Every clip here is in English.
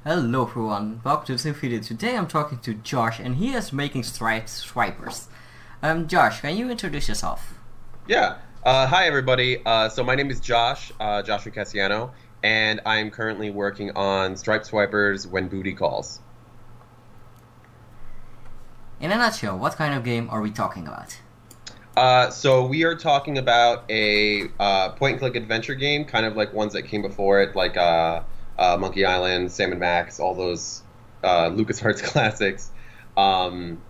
Hello everyone, welcome to this new video. Today I'm talking to Josh and he is making striped swipers. Josh, can you introduce yourself? Yeah. Hi, everybody. So my name is Josh, Joshua Cassiano, and I'm currently working on Stripe Swipers When Booty Calls. In a nutshell, what kind of game are we talking about? So we are talking about a point-and-click adventure game, kind of like ones that came before it, like Monkey Island, Sam and Max, all those LucasArts classics. Um,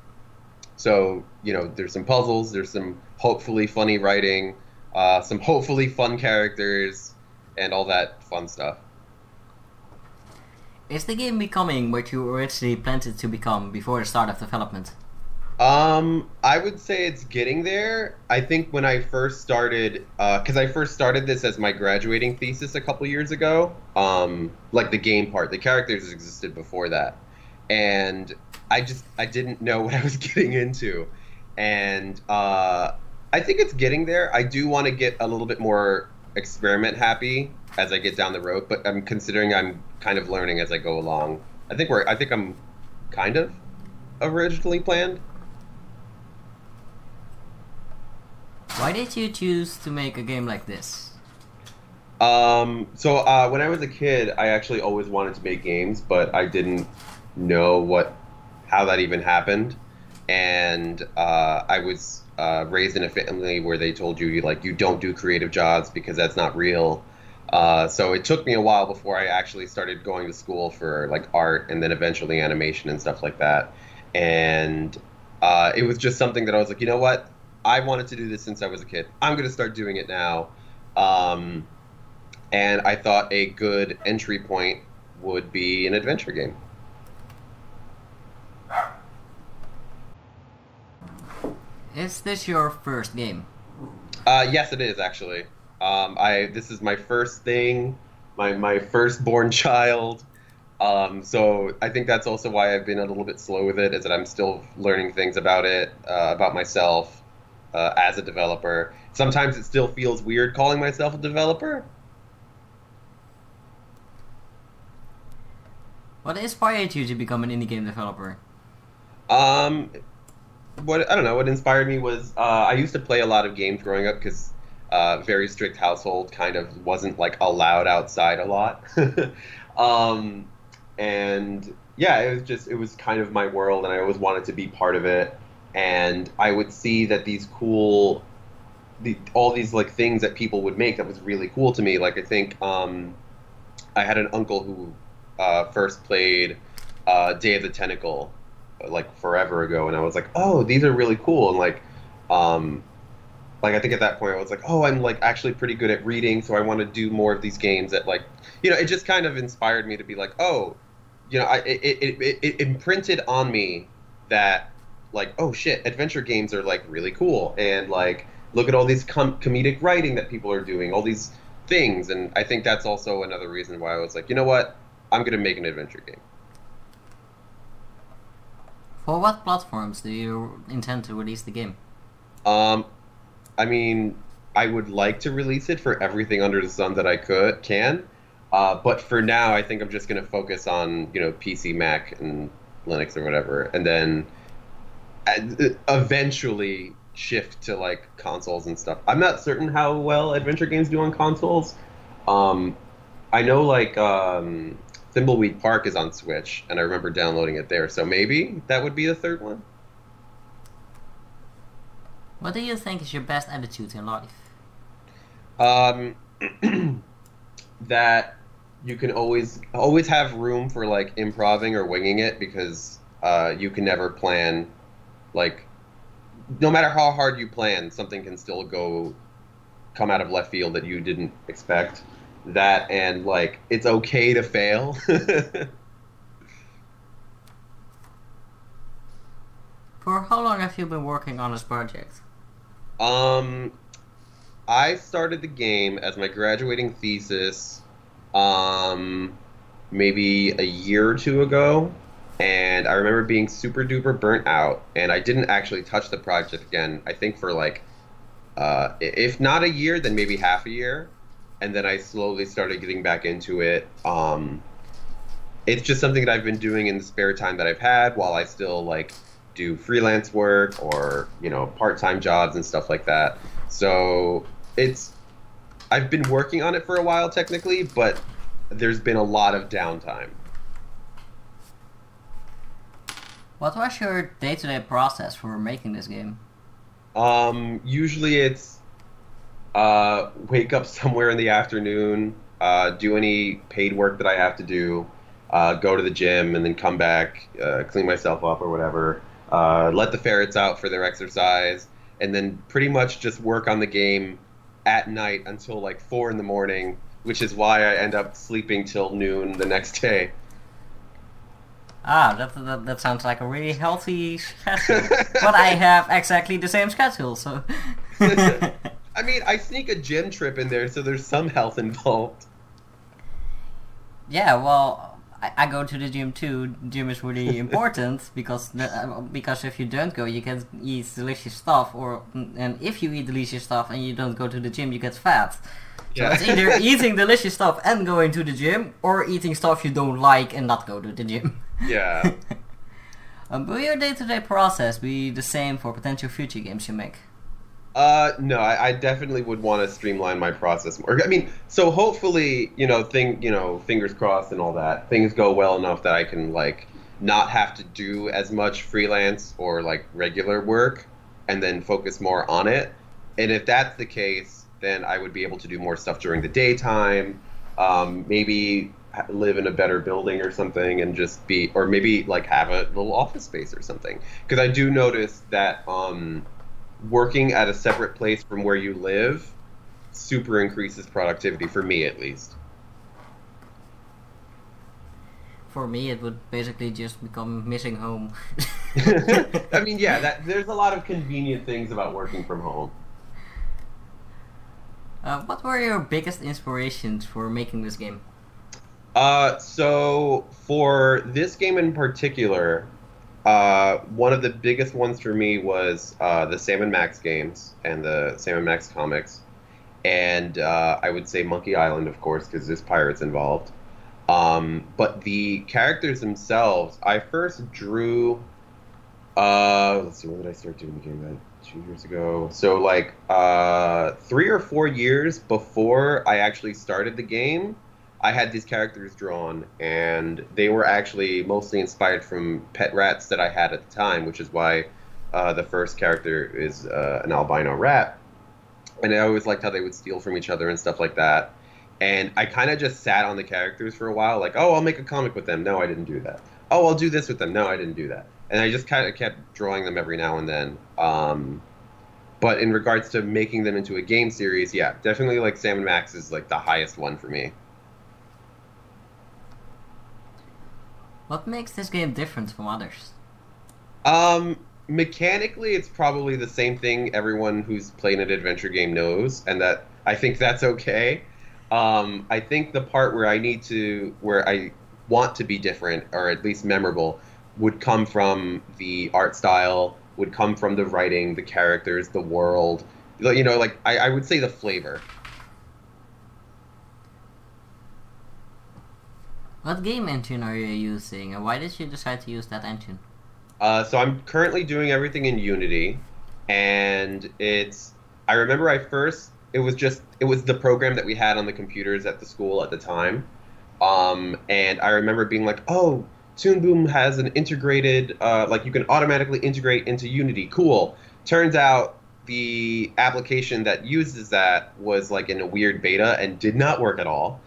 there's some puzzles, there's some hopefully funny writing, some hopefully fun characters, and all that fun stuff. Is the game becoming what you originally planned it to become before the start of development? I would say it's getting there. I think when I first started, because I first started this as my graduating thesis a couple years ago, like the game part, the characters existed before that, and I didn't know what I was getting into, and I think it's getting there. I do want to get a little bit more experiment happy as I get down the road, but I'm considering I'm kind of learning as I go along. I think I'm kind of originally planned. Why did you choose to make a game like this? When I was a kid, I actually always wanted to make games, but I didn't know how that even happened. And I was raised in a family where they told you like you don't do creative jobs because that's not real. So it took me a while before I actually started going to school for like art and then eventually animation and stuff like that. And it was just something that I was like, you know what? I wanted to do this since I was a kid. I'm going to start doing it now. And I thought a good entry point would be an adventure game. Is this your first game? Yes, it is actually. This is my first thing, my firstborn child. So I think that's also why I've been a little bit slow with it, is that I'm still learning things about it, about myself. As a developer. Sometimes it still feels weird calling myself a developer. What inspired you to become an indie game developer? Um, what I don't know. What inspired me was I used to play a lot of games growing up because very strict household, kind of wasn't like allowed outside a lot. um, and yeah, it was kind of my world, and I always wanted to be part of it. And I would see that all these like things that people would make that was really cool to me. Like I think I had an uncle who first played Day of the Tentacle like forever ago, and I was like, oh, these are really cool. And like I think at that point I was like, oh, I'm like actually pretty good at reading, so I want to do more of these games that like, it just kind of inspired me to be like, oh, it imprinted on me that like, oh shit, adventure games are like really cool, and like look at all these comedic writing that people are doing, all these things. And I think that's also another reason why I was like, you know what, I'm gonna make an adventure game. For what platforms do you intend to release the game? um I mean, I would like to release it for everything under the sun that I can, but for now I think I'm just gonna focus on PC, Mac, and Linux or whatever, and then eventually shift to like consoles and stuff. I'm not certain how well adventure games do on consoles. Um, I know like Thimbleweed Park is on Switch, and I remember downloading it there. So maybe that would be the third one. What do you think is your best attitude in life? Um, that you can always have room for like improving or winging it, because you can never plan. Like, no matter how hard you plan, something can still come out of left field that you didn't expect. That, and like, it's okay to fail. For how long have you been working on this project? Um, I started the game as my graduating thesis, maybe a year or two ago. And I remember being super duper burnt out, and I didn't actually touch the project again, I think for like, if not a year, then maybe half a year. And then I slowly started getting back into it. it's just something that I've been doing in the spare time that I've had while I still like do freelance work or, part-time jobs and stuff like that. So I've been working on it for a while technically, but there's been a lot of downtime. What was your day-to-day process for making this game? Usually it's wake up somewhere in the afternoon, do any paid work that I have to do, go to the gym, and then come back, clean myself up or whatever, let the ferrets out for their exercise, and then pretty much just work on the game at night until like 4 in the morning, which is why I end up sleeping till noon the next day. Ah, that sounds like a really healthy schedule. But I have exactly the same schedule, so... I mean, I sneak a gym trip in there, so there's some health involved. Yeah, well, I go to the gym too. Gym is really important because if you don't go, you can eat delicious stuff, and if you eat delicious stuff and you don't go to the gym, you get fat. So Yeah. it's either eating delicious stuff and going to the gym, or eating stuff you don't like and not go to the gym. Yeah. Will your day-to-day process be the same for potential future games you make? No, I definitely would want to streamline my process more. I mean, so hopefully, fingers crossed and all that, things go well enough that I can like not have to do as much freelance or like regular work and then focus more on it. And if that's the case, then I would be able to do more stuff during the daytime, maybe live in a better building or something and just or maybe like have a little office space or something. Because I do notice that, working at a separate place from where you live super increases productivity, for me at least. For me, it would basically just become missing home. I mean, yeah, there's a lot of convenient things about working from home. What were your biggest inspirations for making this game? So for this game in particular, one of the biggest ones for me was the Sam and Max games and the Sam and Max comics, and I would say Monkey Island, of course, because there's pirates involved. But the characters themselves, I first drew. Let's see, when did I start doing the game? 2 years ago. So like 3 or 4 years before I actually started the game, I had these characters drawn, and they were actually mostly inspired from pet rats that I had at the time, which is why the first character is an albino rat. And I always liked how they would steal from each other and stuff like that. And I kind of just sat on the characters for a while, like, oh, I'll make a comic with them. No, I didn't do that. Oh, I'll do this with them. No, I didn't do that. And I just kind of kept drawing them every now and then. But in regards to making them into a game series, yeah, definitely like Sam and Max is like the highest one for me. What makes this game different from others? Mechanically, it's probably the same thing everyone who's played an adventure game knows, and that I think that's okay. I think the part where I want to be different, or at least memorable, would come from the art style, would come from the writing, the characters, the world. Like I would say the flavor. What game engine are you using, and why did you decide to use that engine? So I'm currently doing everything in Unity, and I remember it was the program that we had on the computers at the school at the time, and I remember being like, oh, Toon Boom has an integrated, like you can automatically integrate into Unity, cool. Turns out the application that uses that was like in a weird beta and did not work at all.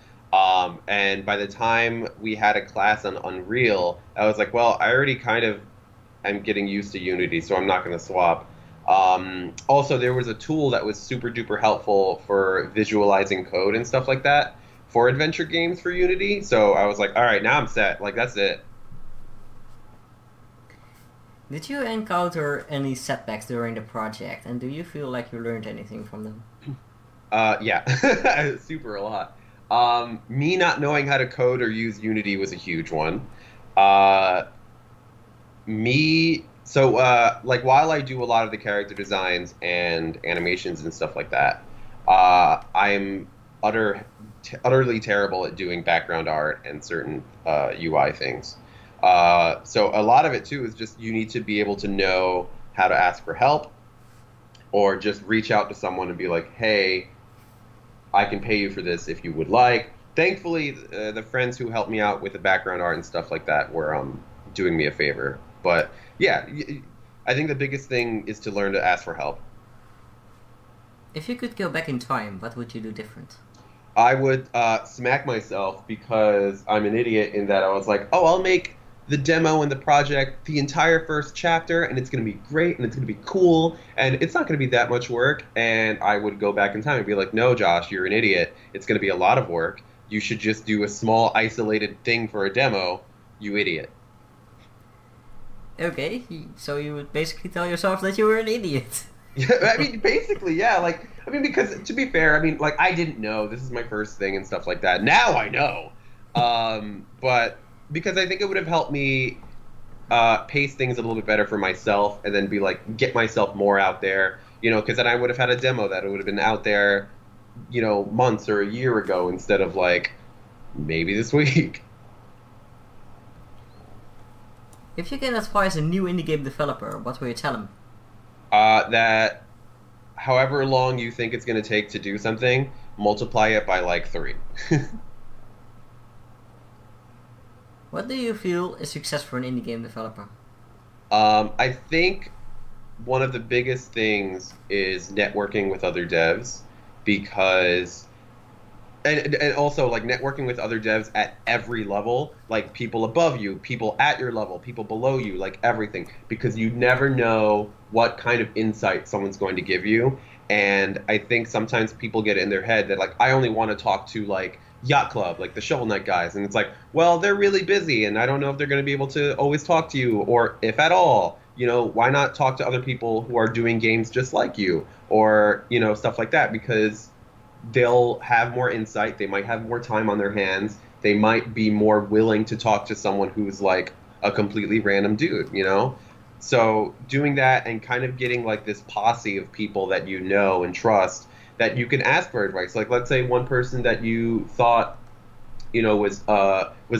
And by the time we had a class on Unreal, I was like, well, I already kind of am getting used to Unity, so I'm not going to swap. Also, there was a tool that was super duper helpful for visualizing code and stuff like that for adventure games for Unity. So I was like, all right, now I'm set. Like, that's it. Did you encounter any setbacks during the project, and do you feel like you learned anything from them? Yeah, super a lot. Me not knowing how to code or use Unity was a huge one. Like while I do a lot of the character designs and animations and stuff like that, I'm utter utterly terrible at doing background art and certain UI things. So a lot of it too is just you need to be able to know how to ask for help, or just reach out to someone and be like, hey, I can pay you for this if you would like. Thankfully, the friends who helped me out with the background art and stuff like that were doing me a favor. But yeah, I think the biggest thing is to learn to ask for help. If you could go back in time, what would you do different? I would smack myself because I'm an idiot in that I was like, oh, I'll make the demo and the project the entire first chapter, and it's going to be great, and it's going to be cool, and it's not going to be that much work. And I would go back in time and be like, no, Josh, you're an idiot. It's going to be a lot of work. You should just do a small, isolated thing for a demo, you idiot. Okay, so you would basically tell yourself that you were an idiot. Yeah, I mean, basically, yeah. Like, I mean, because to be fair, I mean, like, I didn't know this is my first thing and stuff like that. Now I know, but because I think it would have helped me pace things a little bit better for myself, and then be like, get myself more out there, you know, because then I would have had a demo that would have been out there, you know, months or a year ago instead of like maybe this week. If you can advise a new indie game developer, what will you tell him? That however long you think it's going to take to do something, multiply it by like 3. What do you feel is success for an indie game developer? I think one of the biggest things is networking with other devs, because and also like networking with other devs at every level, like people above you, people at your level, people below you, like everything, because you never know what kind of insight someone's going to give you. And I think sometimes people get in their head that like, I only want to talk to like Yacht Club, like the Shovel Knight guys, and it's like, well, they're really busy and I don't know if they're going to be able to always talk to you, or if at all. You know, why not talk to other people who are doing games just like you, or, you know, stuff like that, because they'll have more insight, they might have more time on their hands, they might be more willing to talk to someone who's like a completely random dude, you know? So doing that and kind of getting like this posse of people that you know and trust that you can ask for advice. Like, let's say one person that you thought, you know, was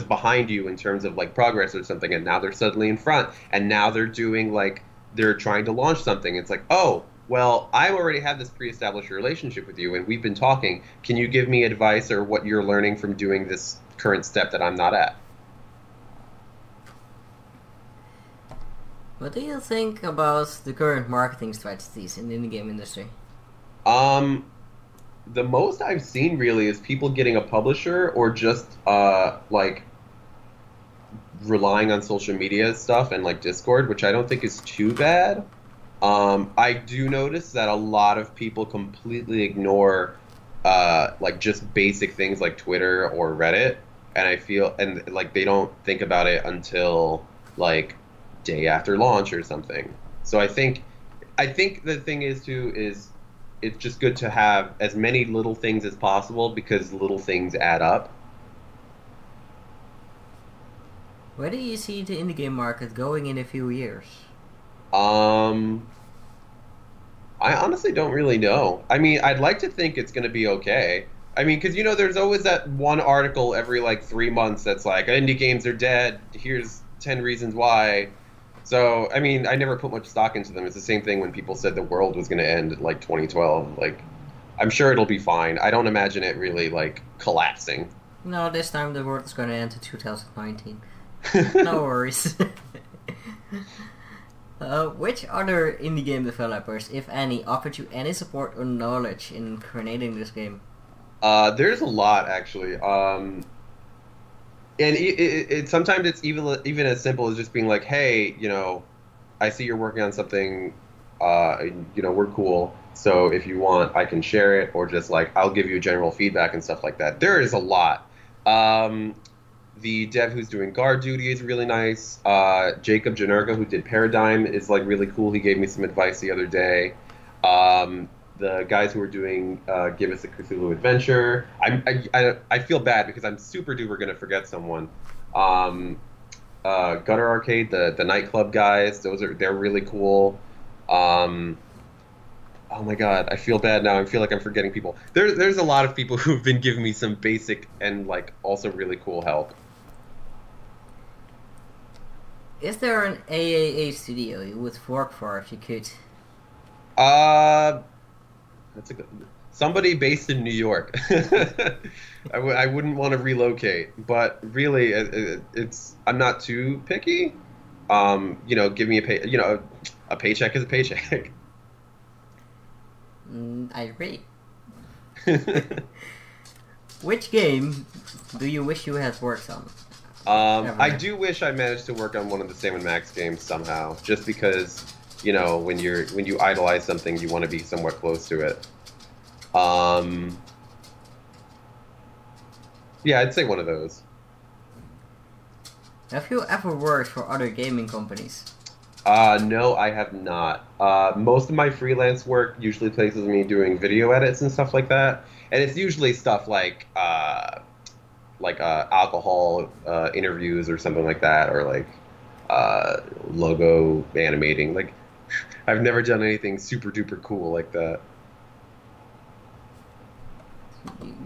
behind you in terms of like progress or something, and now they're suddenly in front, and now they're doing like, they're trying to launch something. It's like, oh, well, I already have this pre-established relationship with you, and we've been talking. Can you give me advice or what you're learning from doing this current step that I'm not at? What do you think about the current marketing strategies in the indie game industry? The most I've seen really is people getting a publisher, or just like relying on social media stuff and like Discord, which I don't think is too bad. I do notice that a lot of people completely ignore like just basic things like Twitter or Reddit, and I feel, and like they don't think about it until like day after launch or something. So I think the thing is too is it's just good to have as many little things as possible, because little things add up. Where do you see the indie game market going in a few years? I honestly don't really know. I mean, I'd like to think it's going to be okay. I mean, because, you know, there's always that one article every, like, 3 months that's like, indie games are dead, here's 10 reasons why. So, I mean, I never put much stock into them. It's the same thing when people said the world was going to end in, like, 2012. Like, I'm sure it'll be fine. I don't imagine it really, like, collapsing. No, this time the world is going to end in 2019. No worries. Which other indie game developers, if any, offered you any support or knowledge in creating this game? There's a lot, actually. And it sometimes it's even as simple as just being like, hey, you know, I see you're working on something, you know, we're cool, so if you want, I can share it, or just like, I'll give you general feedback and stuff like that. There is a lot. The dev who's doing guard duty is really nice. Jacob Janerga, who did Paradigm, is like really cool. He gave me some advice the other day. The guys who are doing Give Us a Cthulhu Adventure. I feel bad because I'm super duper gonna forget someone. Gutter Arcade, the nightclub guys. They're really cool. Oh my god, I feel bad now. I feel like I'm forgetting people. There's a lot of people who've been giving me some basic and like also really cool help. Is there an AAA studio you would work for if you could? Uh, that's a good. Somebody based in New York. I wouldn't want to relocate, but really, it's I'm not too picky. Give me a paycheck is a paycheck. I agree. Which game do you wish you had worked on? I Ever? do wish I managed to work on one of the Sam and Max games somehow, just because, when you idolize something, you want to be somewhat close to it. Um, yeah, I'd say one of those. Have you ever worked for other gaming companies? No, I have not. Most of my freelance work usually places me doing video edits and stuff like that, and it's usually stuff like alcohol interviews or something like that, or like logo animating. Like, I've never done anything super duper cool like that.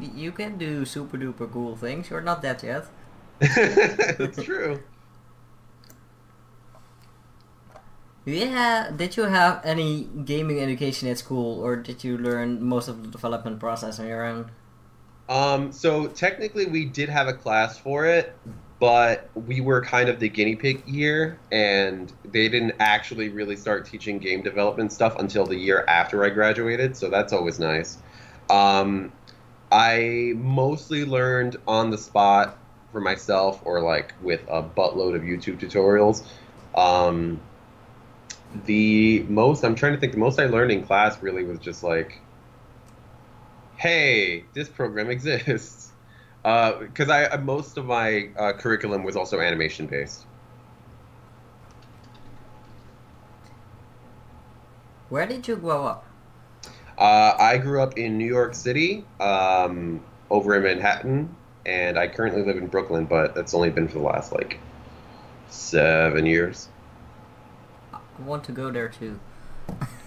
You can do super duper cool things. You're not that yet. It's true. Yeah, did you have any gaming education at school, or did you learn most of the development process on your own? So technically we did have a class for it, but we were kind of the guinea pig year, and they didn't actually really start teaching game development stuff until the year after I graduated, so that's always nice. Um, I mostly learned on the spot for myself or like with a buttload of YouTube tutorials. Um, I'm trying to think, the most I learned in class really was just like, hey, this program exists. Because most of my curriculum was also animation based. Where did you grow up? I grew up in New York City, over in Manhattan, and I currently live in Brooklyn, but that's only been for the last like 7 years. I want to go there too.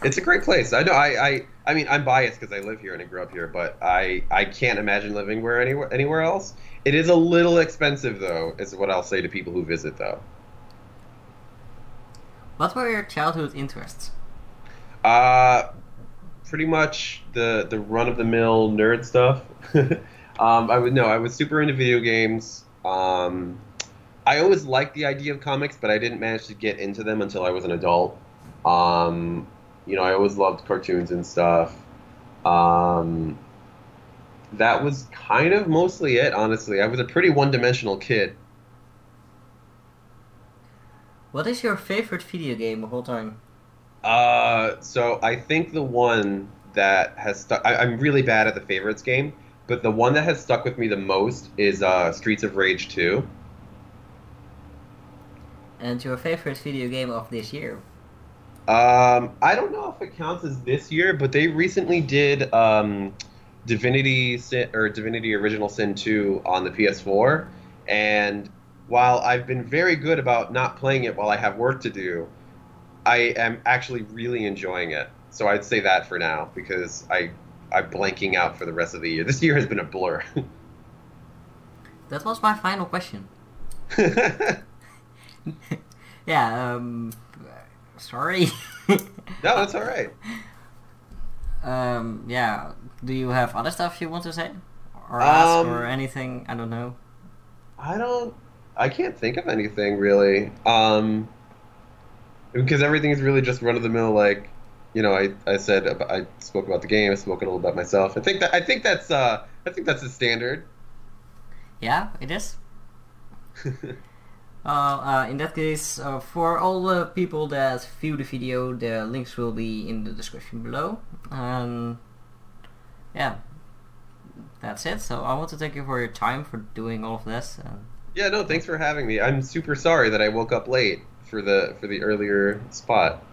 It's a great place. I know. I mean, I'm biased because I live here and I grew up here, but I can't imagine living anywhere else. It is a little expensive, though, is what I'll say to people who visit, though. What were your childhood interests? Uh, Pretty much the run of the mill nerd stuff. I was super into video games. I always liked the idea of comics, but I didn't manage to get into them until I was an adult. Um, I always loved cartoons and stuff. Um, that was kind of mostly it, honestly. I was a pretty one-dimensional kid. What is your favorite video game of all time? So I think the one that has stuck. I'm really bad at the favorites game, but the one that has stuck with me the most is Streets of Rage 2. And your favorite video game of this year? I don't know if it counts as this year, but they recently did Divinity Sin, or Divinity Original Sin 2 on the PS4, and while I've been very good about not playing it while I have work to do, I am actually really enjoying it. So I'd say that for now because I'm blanking out for the rest of the year. This year has been a blur. That was my final question. Yeah, sorry. No, that's all right. Yeah, do you have other stuff you want to say? Or ask or Um, anything? I don't know. I don't. I can't think of anything really. Because everything is really just run of the mill. Like, I said I spoke about the game. I spoke a little about myself. I think that's a standard. Yeah, it is. In that case, for all the people that view the video, the links will be in the description below. Yeah, that's it. So I want to thank you for your time for doing all of this. Yeah, no, thanks for having me. I'm super sorry that I woke up late for the earlier spot.